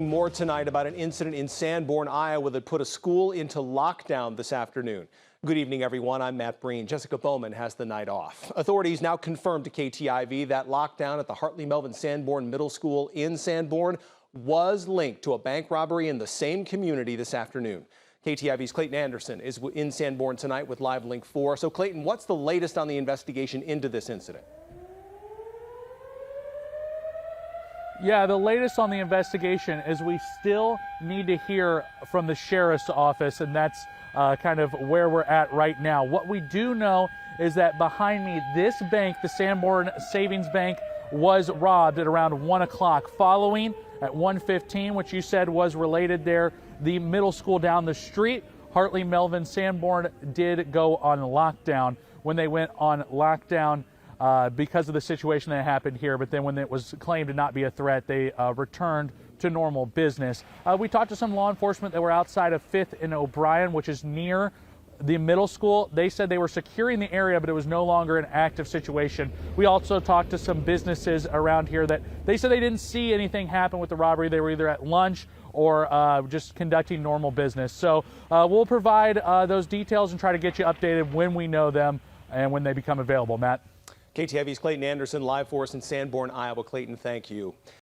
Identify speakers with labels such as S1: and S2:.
S1: More tonight about an incident in Sanborn, Iowa that put a school into lockdown this afternoon. Good evening, everyone. I'm Matt Breen. Jessica Bowman has the night off. Authorities now confirmed to KTIV that lockdown at the Hartley Melvin Sanborn Middle School in Sanborn was linked to a bank robbery in the same community this afternoon. KTIV's Clayton Anderson is in Sanborn tonight with Live Link 4. So, Clayton, what's the latest on the investigation into this incident?
S2: Yeah, the latest on the investigation is we still need to hear from the sheriff's office, and that's kind of where we're at right now. What we do know is that behind me, this bank, the Sanborn Savings Bank, was robbed at around 1 o'clock. Following at 1:15, which you said was related there, the middle school down the street, Hartley Melvin Sanborn, did go on lockdown. When they went on lockdown, because of the situation that happened here, but then when it was claimed to not be a threat, they returned to normal business. We talked to some law enforcement that were outside of 5th and O'Brien, which is near the middle school. They said they were securing the area, but it was no longer an active situation. We also talked to some businesses around here that they said they didn't see anything happen with the robbery. They were either at lunch or just conducting normal business. So we'll provide those details and try to get you updated when we know them and when they become available. Matt?
S1: KTIV's Clayton Anderson live for us in Sanborn, Iowa. Clayton, thank you.